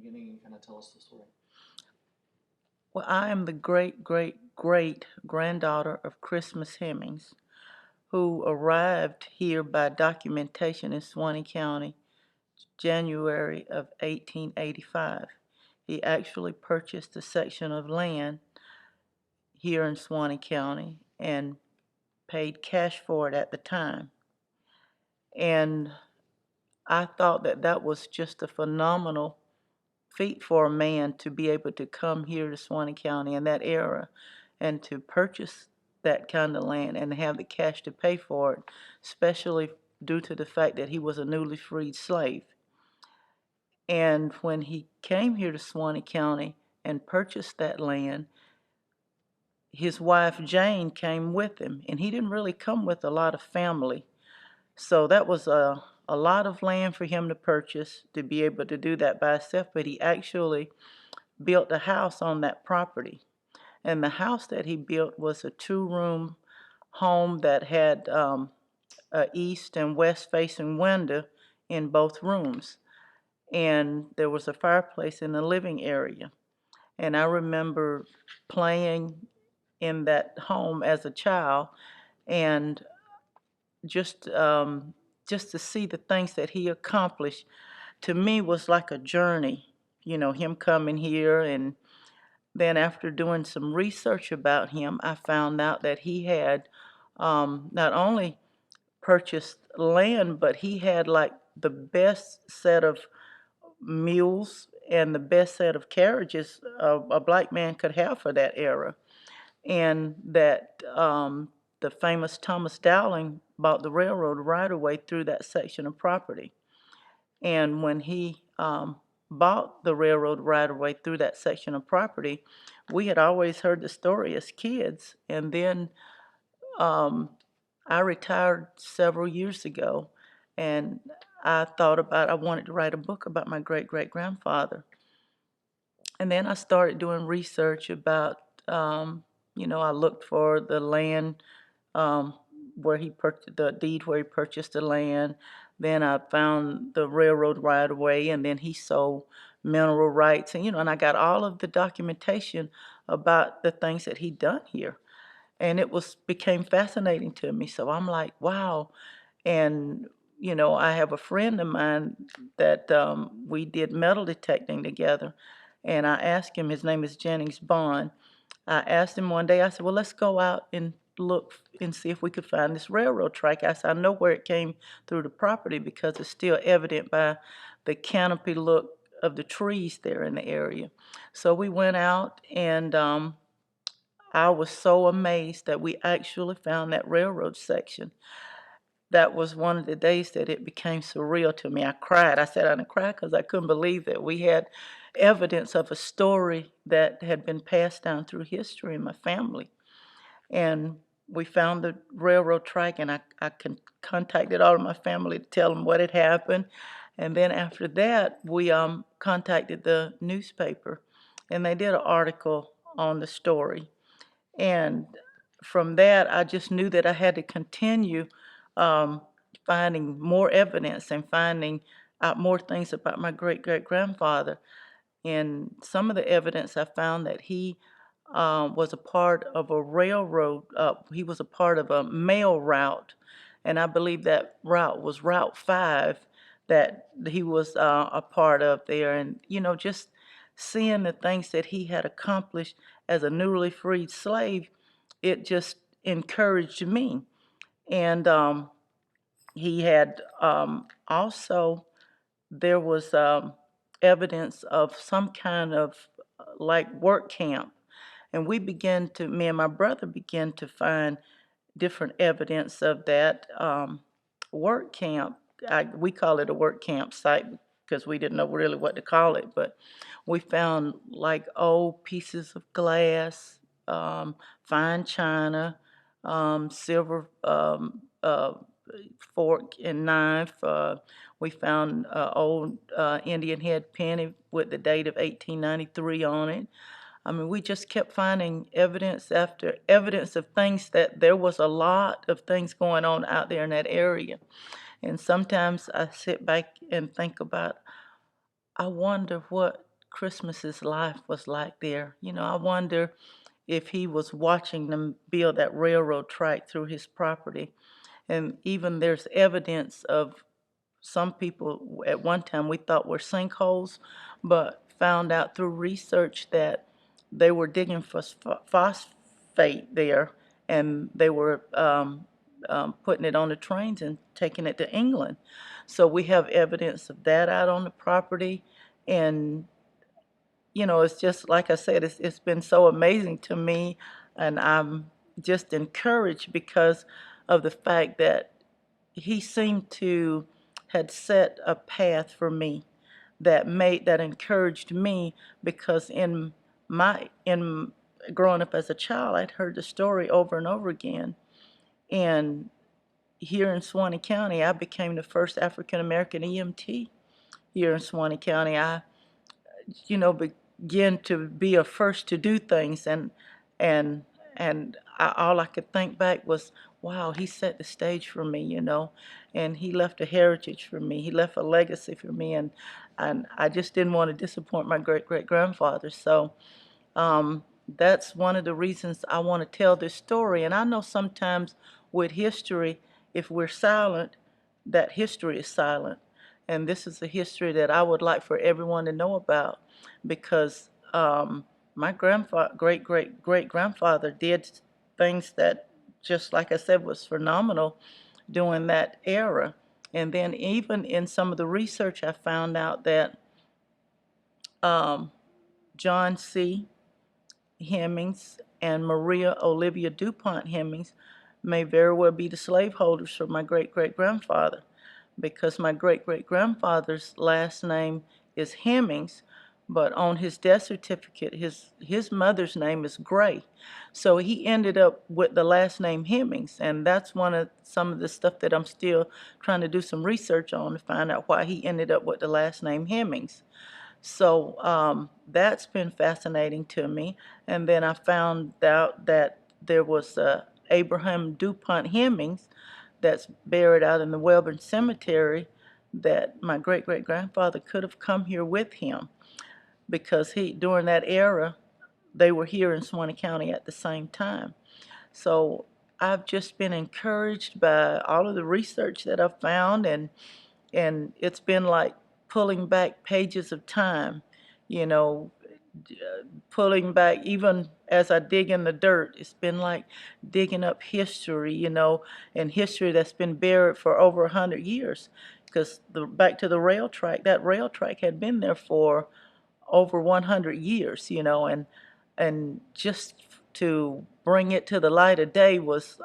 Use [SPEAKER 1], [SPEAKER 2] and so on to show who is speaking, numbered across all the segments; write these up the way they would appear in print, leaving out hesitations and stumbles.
[SPEAKER 1] beginning and kind of tell us the story.
[SPEAKER 2] Well, I am the great, great, great granddaughter of Christmas Hemmings, who arrived here by documentation in Suwannee County, January of 1885. He actually purchased a section of land here in Suwannee County and paid cash for it at the time. And I thought that that was just a phenomenal feat for a man to be able to come here to Suwannee County in that era and to purchase that kind of land and have the cash to pay for it, especially due to the fact that he was a newly freed slave. And when he came here to Suwannee County and purchased that land, his wife Jane came with him, and he didn't really come with a lot of family. So that was a lot of land for him to purchase to be able to do that by himself, but he actually built a house on that property. And the house that he built was a two-room home that had a east and west facing window in both rooms. And there was a fireplace in the living area. And I remember playing in that home as a child, and just just to see the things that he accomplished to me was like a journey. You know, him coming here, and then after doing some research about him, I found out that he had not only purchased land, but he had like the best set of mules and the best set of carriages a black man could have for that era. And that the famous Thomas Dowling bought the railroad right away through that section of property. And when he bought the railroad right away through that section of property, we had always heard the story as kids. And then um, I retired several years ago, and I thought about I wanted to write a book about my great great grandfather. And then I started doing research about, I looked for the land um, where he purchased the deed where he purchased the land. Then I found the railroad right away, and then he sold mineral rights, and I got all of the documentation about the things that he'd done here, and it was became fascinating to me. So I'm like, wow. And I have a friend of mine that we did metal detecting together, and I asked him. His name is Jennings Bond. I asked him one day. I said, "Well, let's go out and look and see if we could find this railroad track." I said, "I know where it came through the property because it's still evident by the canopy look of the trees there in the area." So we went out, and I was so amazed that we actually found that railroad section. That was one of the days that it became surreal to me. I cried. I sat down and cried because I couldn't believe that we had evidence of a story that had been passed down through history in my family. And we found the railroad track, and I contacted all of my family to tell them what had happened. And then after that, we contacted the newspaper, and they did an article on the story. And from that, I just knew that I had to continue um, finding more evidence and finding out more things about my great great grandfather. And some of the evidence I found that he was a part of a railroad, he was a part of a mail route. And I believe that route was Route 5 that he was a part of there. And, just seeing the things that he had accomplished as a newly freed slave, it just encouraged me. And he had also, there was evidence of some kind of like work camp. And me and my brother began to find different evidence of that work camp. We call it a work camp site because we didn't know really what to call it, but we found like old pieces of glass, fine china, silver fork and knife. We found old Indian head penny with the date of 1893 on it. I mean, we just kept finding evidence after evidence of things that there was a lot of things going on out there in that area. And sometimes I sit back and think about, I wonder what Christmas's life was like there. I wonder if he was watching them build that railroad track through his property. And even there's evidence of some people at one time we thought were sinkholes, but found out through research that they were digging for phosphate there, and they were putting it on the trains and taking it to England. So we have evidence of that out on the property, and it's just like I said, it's been so amazing to me, and I'm just encouraged because of the fact that he seemed to had set a path for me that encouraged me, because in growing up as a child, I'd heard the story over and over again. And here in Suwannee County, I became the first African American EMT here in Suwannee County. I begin to be a first to do things, and all I could think back was, wow, he set the stage for me, and he left a heritage for me. He left a legacy for me, and I just didn't want to disappoint my great great grandfather. So that's one of the reasons I want to tell this story. And I know sometimes with history, if we're silent, that history is silent. And this is a history that I would like for everyone to know about, because my great great great grandfather did things that, just like I said, was phenomenal during that era. And then even in some of the research, I found out that um, John C. Hemmings and Maria Olivia DuPont Hemmings may very well be the slaveholders for my great great grandfather, because my great great grandfather's last name is Hemmings, but on his death certificate, his mother's name is Gray. So he ended up with the last name Hemmings, and that's one of some of the stuff that I'm still trying to do some research on to find out why he ended up with the last name Hemmings. So that's been fascinating to me. And then I found out that there was Abraham DuPont Hemmings that's buried out in the Welborn Cemetery, that my great great grandfather could have come here with him, because during that era, they were here in Suwannee County at the same time. So I've just been encouraged by all of the research that I've found, and it's been like pulling back pages of time, you know, pulling back, even as I dig in the dirt, it's been like digging up history, and history that's been buried for over 100 years. Because back to the rail track, that rail track had been there for over 100 years, and just to bring it to the light of day was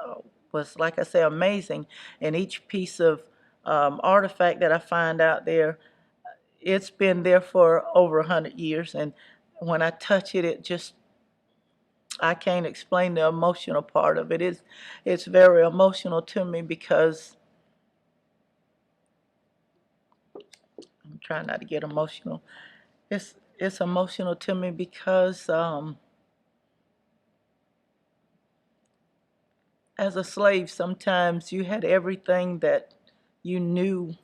[SPEAKER 2] like I say, amazing. And each piece of artifact that I find out there, it's been there for over 100 years, and when I touch it, I can't explain the emotional part of it. It's very emotional to me, because I'm trying not to get emotional. It's emotional to me because as a slave, sometimes you had everything that you knew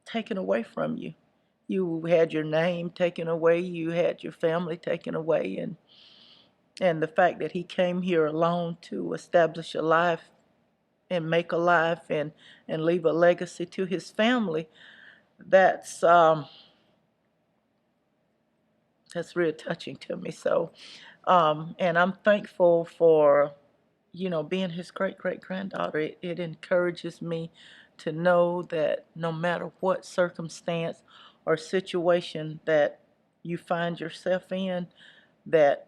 [SPEAKER 2] taken away from you. You had your name taken away, you had your family taken away, and the fact that he came here alone to establish a life and make a life and leave a legacy to his family, that's that's real touching to me. So and I'm thankful for being his great great granddaughter. It encourages me to know that no matter what circumstance or situation that you find yourself in, that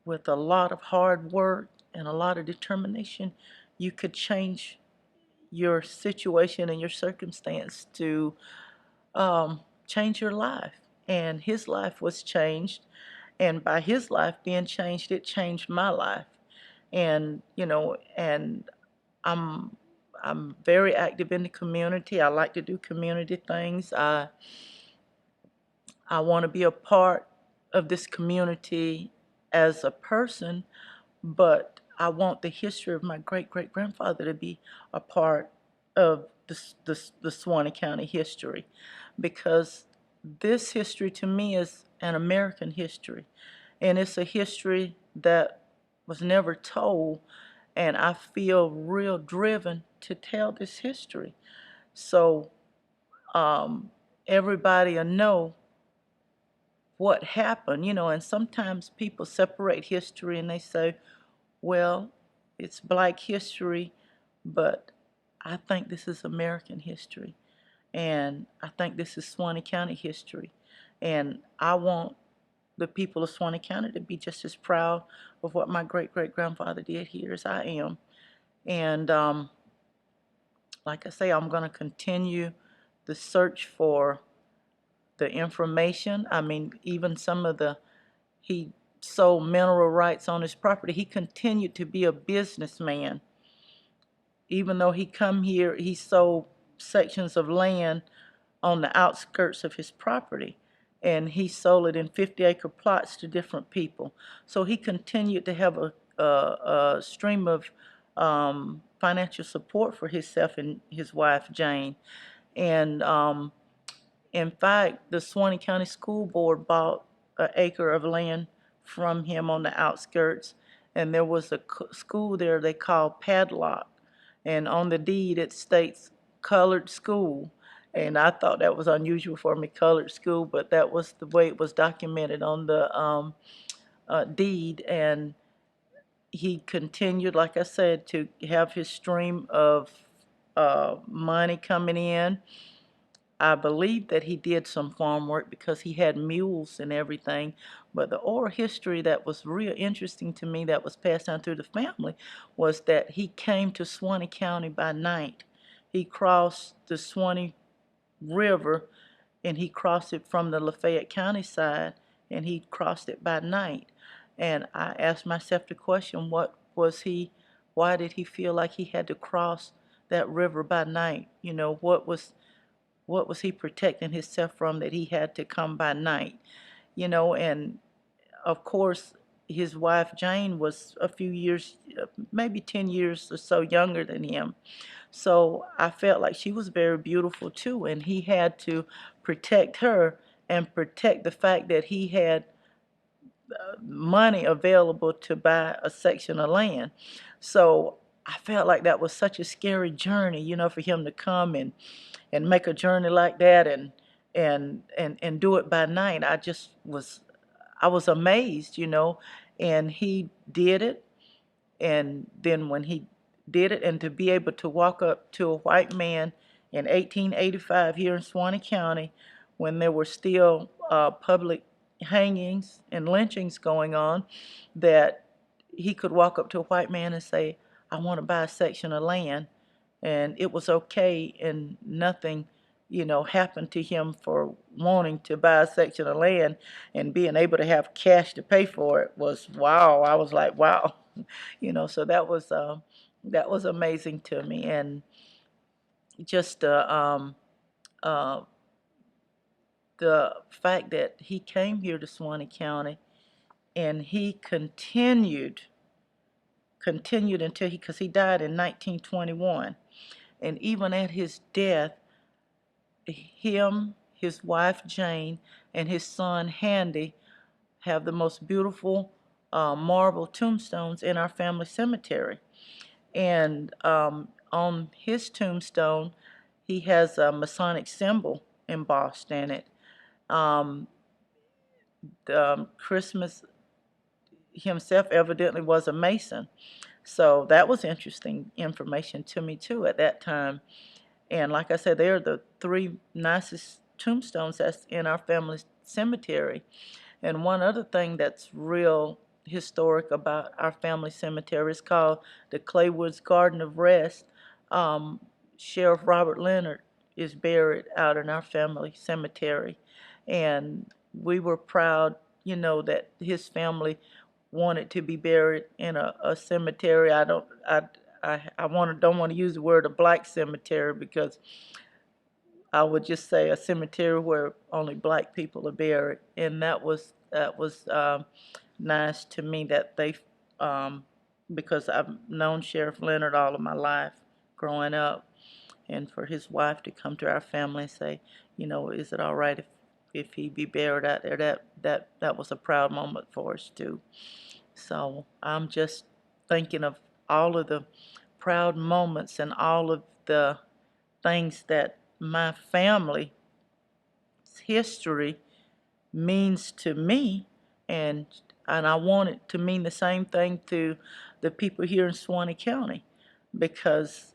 [SPEAKER 2] with a lot of hard work and a lot of determination, you could change your situation and your circumstance to change your life. And his life was changed, and by his life being changed, it changed my life. And I'm I'm very active in the community. I like to do community things. I want to be a part of this community as a person, but I want the history of my great great grandfather to be a part of the Suwannee County history, because this history to me is an American history, and it's a history that was never told, and I feel real driven to tell this history. So everybody will know what happened, and sometimes people separate history and they say, well, it's Black history, but I think this is American history. And I think this is Suwannee County history. And I want the people of Suwannee County to be just as proud of what my great great grandfather did here as I am. And like I say, I'm going to continue the search for the information. I mean, even some of he sold mineral rights on his property. He continued to be a businessman. Even though he come here, he sold sections of land on the outskirts of his property, and he sold it in 50-acre plots to different people. So he continued to have a stream of financial support for himself and his wife Jane. And in fact, the Suwannee County School Board bought an acre of land from him on the outskirts, and there was a school there they called Padlock, and on the deed it states colored school. And I thought that was unusual for me, colored school, but that was the way it was documented on the deed. And he continued, like I said, to have his stream of money coming in. I believe that he did some farm work because he had mules and everything. But the oral history that was real interesting to me that was passed down through the family was that he came to Suwannee County by night. He crossed the Suwannee River, and he crossed it from the Lafayette County side, and he crossed it by night. And I asked myself the question, why did he feel like he had to cross that river by night? What was he protecting himself from that he had to come by night? And of course, his wife Jane was a few years, maybe 10 years or so younger than him. So I felt like she was very beautiful too, and he had to protect her and protect the fact that he had money available to buy a section of land. So I felt like that was such a scary journey, for him to come and make a journey like that and do it by night. I was amazed, and he did it. And then when he did it, and to be able to walk up to a white man in 1885 here in Suwannee County, when there were still public hangings and lynchings going on, that he could walk up to a white man and say, I want to buy a section of land, and it was okay, and nothing happened to him for wanting to buy a section of land, and being able to have cash to pay for it was wow. I was like, wow. So that was amazing to me. And just uh, the fact that he came here to Suwannee County, and he continued until because he died in 1921. And even at his death, him, his wife Jane, and his son Handy have the most beautiful marble tombstones in our family cemetery. And on his tombstone, he has a Masonic symbol embossed in it. Um, Christmas himself evidently was a Mason. So that was interesting information to me too at that time. And like I said, they're the three nicest tombstones that's in our family cemetery. And one other thing that's real historic about our family cemetery is called the Claywoods Garden of Rest. Um, Sheriff Robert Leonard is buried out in our family cemetery. And we were proud, that his family wanted to be buried in a cemetery. Don't want to use the word a black cemetery, because I would just say a cemetery where only black people are buried. And that was nice to me that because I've known Sheriff Leonard all of my life growing up, and for his wife to come to our family and say, is it all right if he be buried out there. That was a proud moment for us too. So I'm just thinking of all of the proud moments and all of the things that my family's history means to me, and I want it to mean the same thing to the people here in Suwannee County, because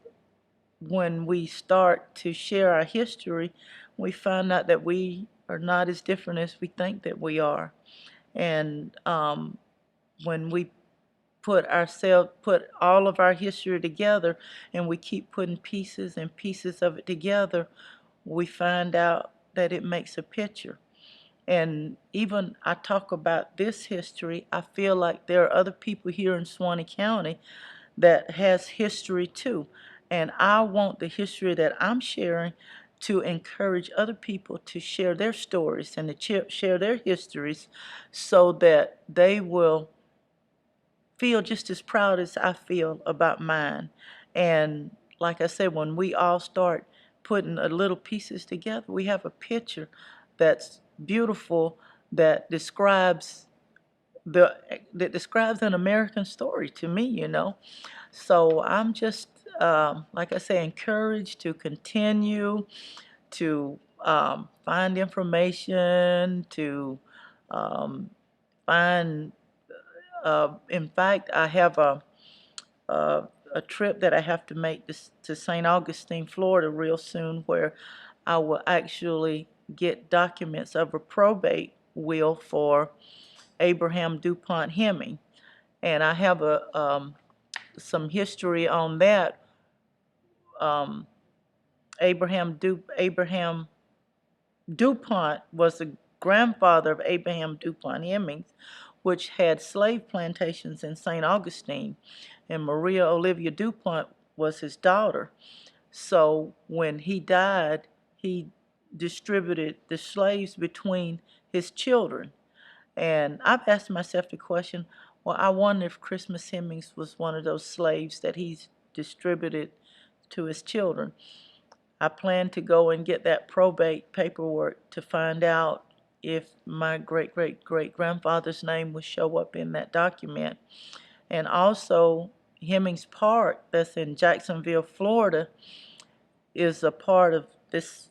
[SPEAKER 2] when we start to share our history, we find out that we are not as different as we think that we are. And when we put all of our history together, and we keep putting pieces and pieces of it together, we find out that it makes a picture. And even I talk about this history, I feel like there are other people here in Suwannee County that has history too. And I want the history that I'm sharing to encourage other people to share their stories and to share their histories, so that they will feel just as proud as I feel about mine. And like I said, when we all start putting a little pieces together, we have a picture that's beautiful, that describes the that describes an American story to me, you know. So I'm just, like I say, encouraged to continue to find information, to um, find. In fact, I have a trip that I have to make to St. Augustine, Florida, real soon, where I will actually get documents of a probate will for Abraham DuPont Hemming, and I have some history on that. Um, Abraham DuPont was the grandfather of Abraham DuPont Hemmings, which had slave plantations in St. Augustine, and Maria Olivia DuPont was his daughter. So when he died, he distributed the slaves between his children. And I've asked myself the question, well, I wonder if Christmas Hemmings was one of those slaves that he's distributed to his children. I plan to go and get that probate paperwork to find out if my great great great grandfather's name will show up in that document. And also, Hemmings Park, that's in Jacksonville, Florida, is a part of this.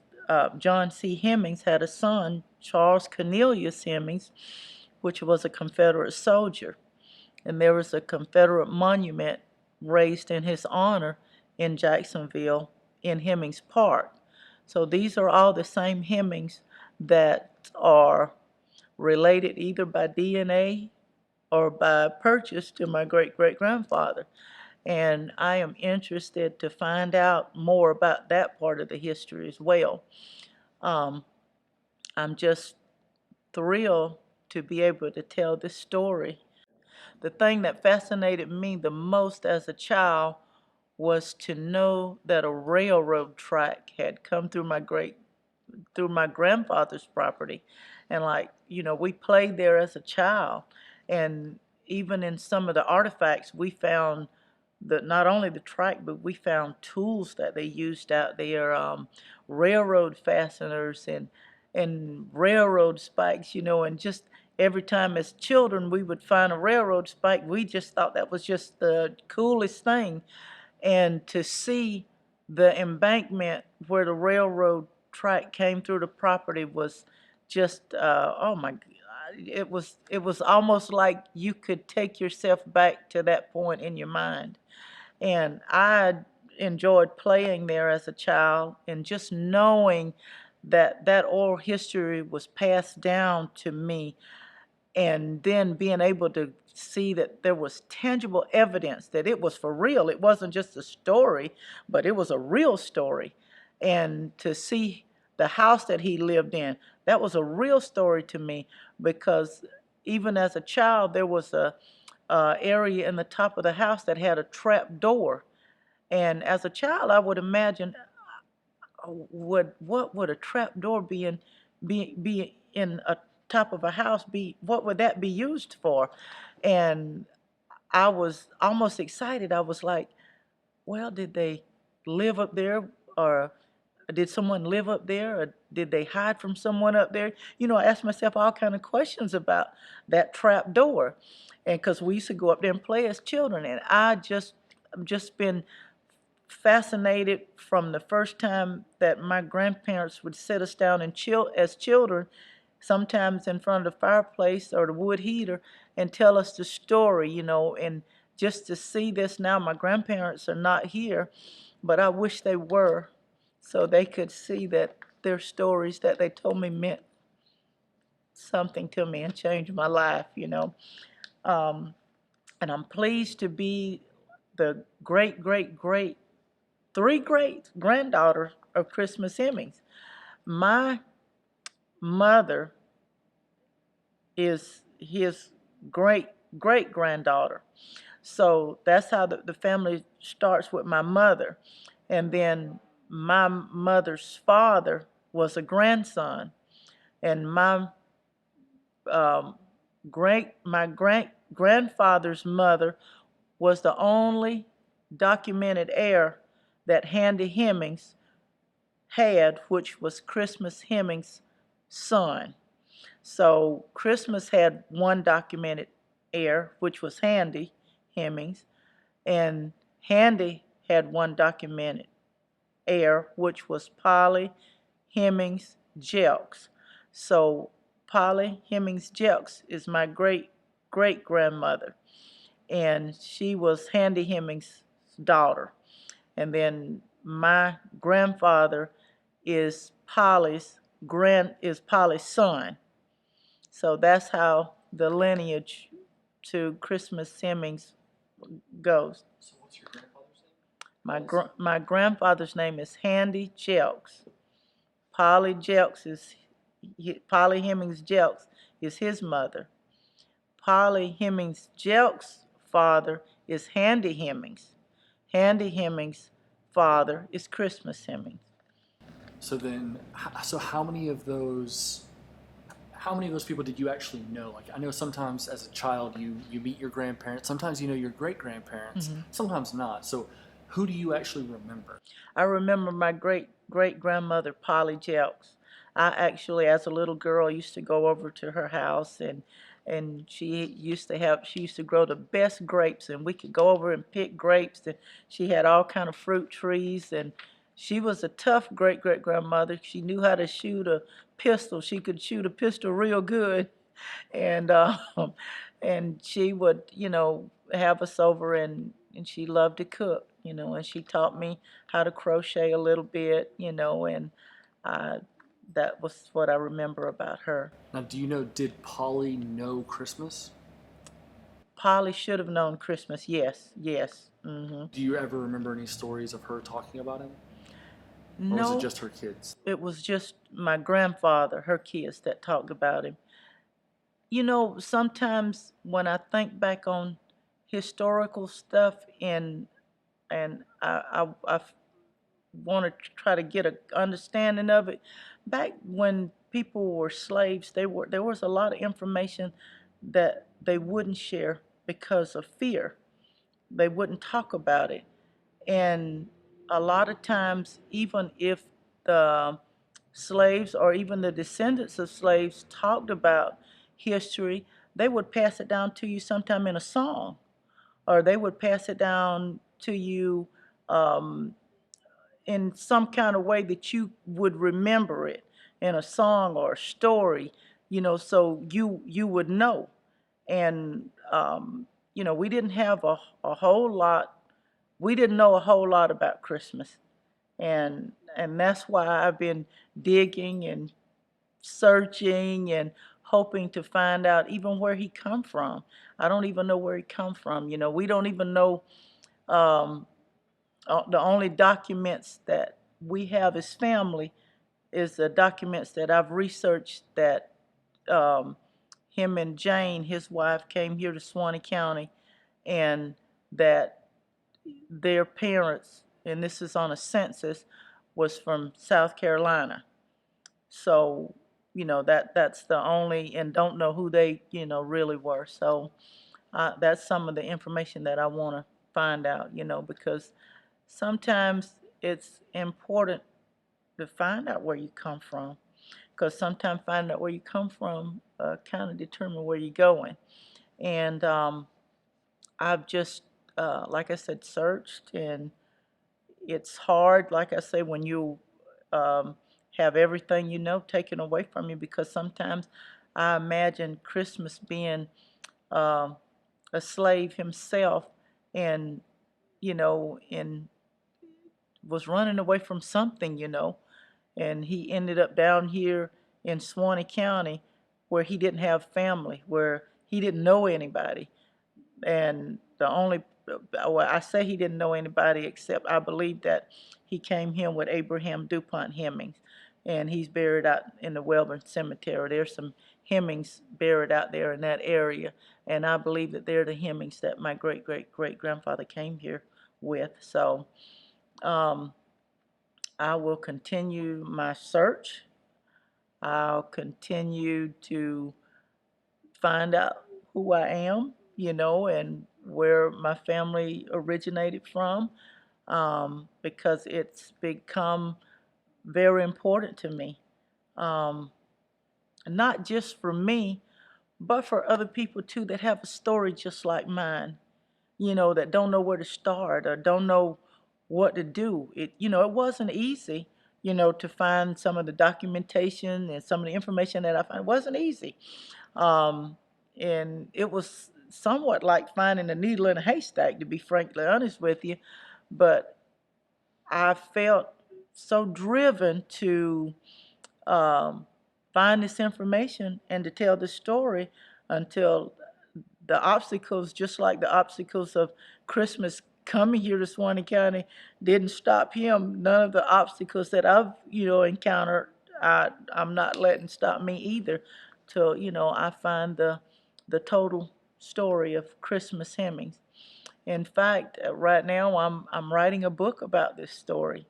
[SPEAKER 2] John C. Hemmings had a son, Charles Cornelius Hemmings, which was a Confederate soldier. And there was a Confederate monument raised in his honor in Jacksonville in Hemmings Park. So these are all the same Hemmings that are related either by DNA or by purchase to my great great grandfather. And I am interested to find out more about that part of the history as well. Um, I'm just thrilled to be able to tell this story. The thing that fascinated me the most as a child was to know that a railroad track had come through my grandfather's property. And like, we played there as a child. And even in some of the artifacts, we found not only the track, but we found tools that they used out there, railroad fasteners and railroad spikes, and just every time as children we would find a railroad spike, we just thought that was just the coolest thing. And to see the embankment where the railroad track came through the property was just, oh my God. It was almost like you could take yourself back to that point in your mind. And I enjoyed playing there as a child, and just knowing that that oral history was passed down to me, and then being able to see that there was tangible evidence that it was for real. It wasn't just a story, but it was a real story. And to see the house that he lived in, that was a real story to me, because even as a child, there was a area in the top of the house that had a trap door. And as a child, I would imagine, what would a trap door be in a top of a house be? What would that be used for? And I was almost excited. I was like, well, did they live up there, or did someone live up there, or did they hide from someone up there? I asked myself all kind of questions about that trap door, and because we used to go up there and play as children, and I've just been fascinated from the first time that my grandparents would sit us down and chill as children, sometimes in front of the fireplace or the wood heater, and tell us the story, and just to see this now, my grandparents are not here, but I wish they were, so they could see that their stories that they told me meant something to me and changed my life. Um, and I'm pleased to be the great, great, great, three great granddaughter of Christmas Hemmings. My mother is his great great granddaughter. So that's how the family starts with my mother. And then my mother's father was a grandson. And um, my great grandfather's mother was the only documented heir that Handy Hemmings had, which was Christmas Hemmings' son. So Christmas had one documented heir, which was Handy Hemmings, and Handy had one documented heir, which was Polly Hemmings Jelks. So Polly Hemmings Jelks is my great great grandmother, and she was Handy Hemmings' daughter. And then my grandfather is Polly's son. So that's how the lineage to Christmas Hemmings goes.
[SPEAKER 1] So what's your grandfather's name?
[SPEAKER 2] My grandfather's name is Handy Jelks. Polly Jelks is Polly Hemmings Jelks is his mother. Polly Hemmings Jelks' father is Handy Hemmings. Handy Hemmings' father is Christmas Hemmings.
[SPEAKER 1] So then, so how many of those people did you actually know? Like I know sometimes as a child you meet your grandparents. Sometimes you know your great grandparents.
[SPEAKER 2] Mm-hmm.
[SPEAKER 1] Sometimes not. So who do you actually remember?
[SPEAKER 2] I remember my great great grandmother Polly Jelks. I actually, as a little girl, used to go over to her house, and she used to grow the best grapes, and we could go over and pick grapes, and she had all kind of fruit trees, and she was a tough great great grandmother. She knew how to shoot a pistol. She could shoot a pistol real good, and and she would have us over, and she loved to cook, and she taught me how to crochet a little bit, and uh, that was what I remember about her.
[SPEAKER 1] Now, do you know, did Polly know Christmas?
[SPEAKER 2] Polly should have known Christmas. Yes, yes. Hmm.
[SPEAKER 1] Do you ever remember any stories of her talking about him? Or was it
[SPEAKER 2] No,
[SPEAKER 1] just her kids?
[SPEAKER 2] it was just my grandfather, her kids, that talked about him. Sometimes when I think back on historical stuff, and I want to try to get an understanding of it. Back when people were slaves, there was a lot of information that they wouldn't share because of fear. They wouldn't talk about it, and a lot of times, even if the slaves or even the descendants of slaves talked about history, they would pass it down to you sometime in a song, or they would pass it down to you um, in some kind of way that you would remember it in a song or a story, so you would know. And we didn't have a whole lot. We didn't know a whole lot about Christmas, and that's why I've been digging and searching and hoping to find out even where he come from. I don't even know where he come from. We don't even know. Um, the only documents that we have as family is the documents that I've researched, that um, him and Jane, his wife, came here to Suwannee County, and that their parents, and this is on a census, was from South Carolina. So, that's the only, and don't know who they, really were. So that's some of the information that I want to find out, because sometimes it's important to find out where you come from, because sometimes finding out where you come from kind of determine where you're going. And I've just, like I said, searched, and it's hard, like I say, when you um, have everything you know taken away from you, because sometimes I imagine Christmas being um, a slave himself, and and was running away from something, and he ended up down here in Suwannee County, where he didn't have family, where he didn't know anybody. And the only, well, I say he didn't know anybody, except I believe that he came here with Abraham DuPont Hemmings, and he's buried out in the Welborn Cemetery. There's some Hemmings buried out there in that area, and I believe that they're the Hemmings that my great great great grandfather came here with. So um, I will continue my search. I'll continue to find out who I am, and where my family originated from, because it's become very important to me. Um, Not just for me, but for other people too that have a story just like mine, that don't know where to start or don't know what to do. It wasn't easy, to find some of the documentation and some of the information that I found. It wasn't easy. Um, and it was somewhat like finding a needle in a haystack, to be frankly honest with you. But I felt so driven to um, find this information and to tell the story until the obstacles, just like the obstacles of Christmas coming here to Suwannee County, didn't stop him. None of the obstacles that I've, encountered, I'm not letting stop me either. Till I find the total story of Christmas Hemmings. In fact, right now I'm writing a book about this story,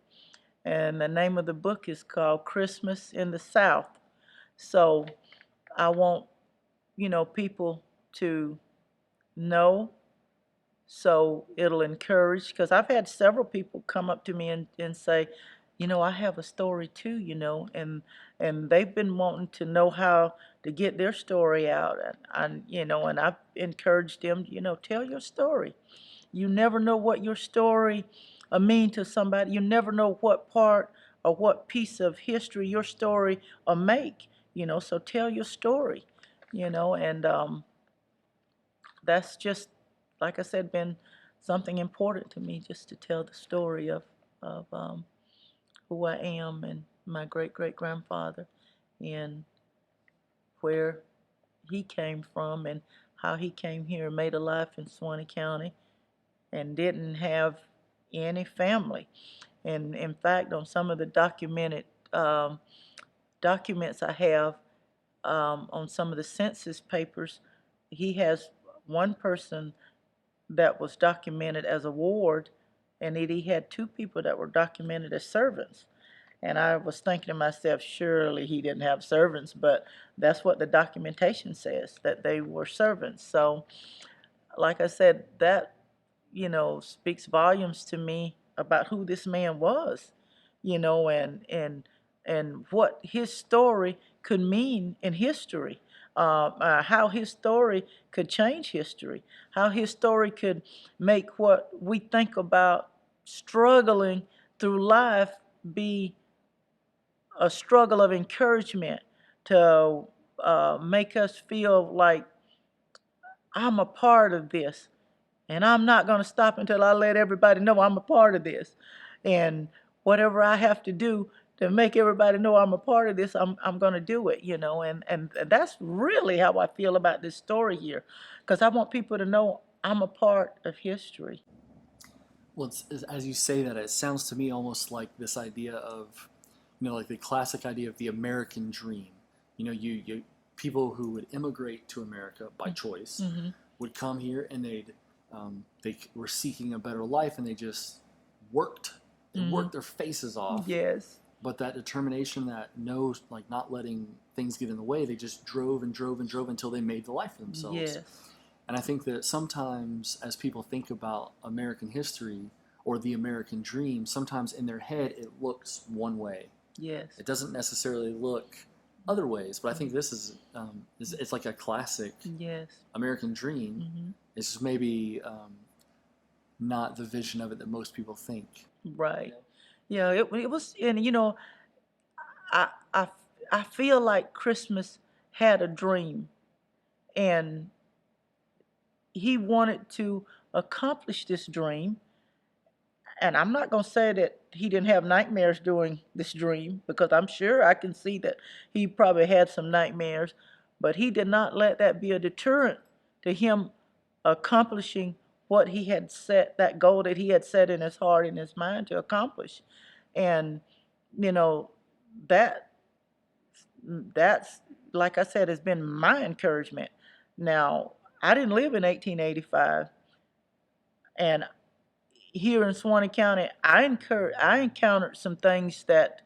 [SPEAKER 2] and the name of the book is called Christmas in the South. So I want people to know, so it'll encourage, because I've had several people come up to me and say, I have a story too, and they've been wanting to know how to get their story out. And I've encouraged them, tell your story. You never know what your story mean to somebody. You never know what part or what piece of history your story will make, so tell your story, and that's just, like I said, been something important to me, just to tell the story of who I am and my great great grandfather, and where he came from, and how he came here and made a life in Suwannee County and didn't have any family. And in fact, on some of the documents I have, on some of the census papers, he has one person that was documented as a ward, and he had two people that were documented as servants. And I was thinking to myself, surely he didn't have servants, but that's what the documentation says, that they were servants. So, like I said, that, speaks volumes to me about who this man was, and what his story could mean in history, how his story could change history, how his story could make what we think about struggling through life be a struggle of encouragement, to make us feel like I'm a part of this. And I'm not going to stop until I let everybody know I'm a part of this. And whatever I have to do to make everybody know I'm a part of this, I'm going to do it, And that's really how I feel about this story here. Because I want people to know I'm a part of history.
[SPEAKER 1] Well, as you say that, it sounds to me almost like this idea of, like the classic idea of the American dream. You people who would immigrate to America by choice
[SPEAKER 2] Mm-hmm.
[SPEAKER 1] would come here, and they were seeking a better life, and they just worked. They worked their faces off.
[SPEAKER 2] Yes.
[SPEAKER 1] But that determination, that no, like not letting things get in the way, they just drove and drove and drove until they made the life for themselves.
[SPEAKER 2] Yes.
[SPEAKER 1] And I think that sometimes, as people think about American history or the American dream, sometimes in their head it looks one way.
[SPEAKER 2] Yes.
[SPEAKER 1] It doesn't necessarily look other ways, but I think this is it's like a classic
[SPEAKER 2] Yes.
[SPEAKER 1] American dream.
[SPEAKER 2] Hmm.
[SPEAKER 1] It's just maybe not the vision of it that most people think.
[SPEAKER 2] Right. Yeah, it was, and I, I, I feel like Christmas had a dream, and he wanted to accomplish this dream. And I'm not going to say that he didn't have nightmares during this dream, because I'm sure I can see that he probably had some nightmares, but he did not let that be a deterrent to him accomplishing what he had set, that goal that he had set in his heart and his mind to accomplish. And, you know, that that's, like I said, has been my encouragement. Now, I didn't live in 1885, and here in Suwannee County, I encountered some things that,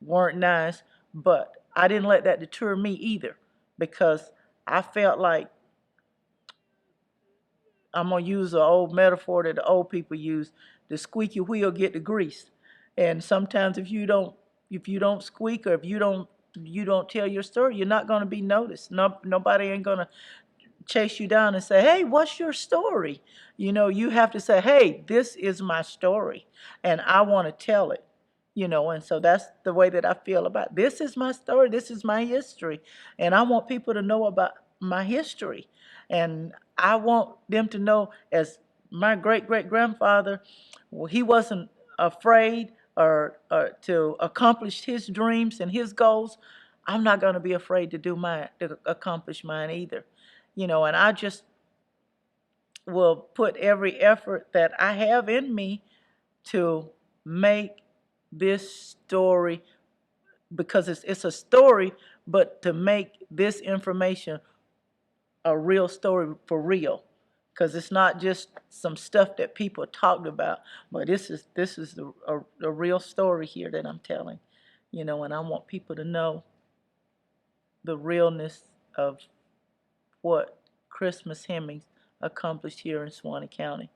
[SPEAKER 2] weren't nice, but I didn't let that deter me either, because I felt like, I'm gonna use an old metaphor that the old people use: the squeaky wheel get the grease. And sometimes if you don't squeak, or if you don't tell your story, you're not gonna be noticed. No, nobody ain't gonna chase you down and say, "Hey, what's your story?" You have to say, "Hey, this is my story, and I want to tell it." And so that's the way that I feel about it. This is my story. This is my history, and I want people to know about my history, and I want them to know, as my great great grandfather, well, he wasn't afraid or to accomplish his dreams and his goals. I'm not going to be afraid to accomplish mine either. And I just will put every effort that I have in me to make this story, because it's a story, but to make this information a real story for real. Because it's not just some stuff that people talked about, but this is the real story here that I'm telling. And I want people to know the realness of what Christmas Hemmings accomplished here in Suwannee County.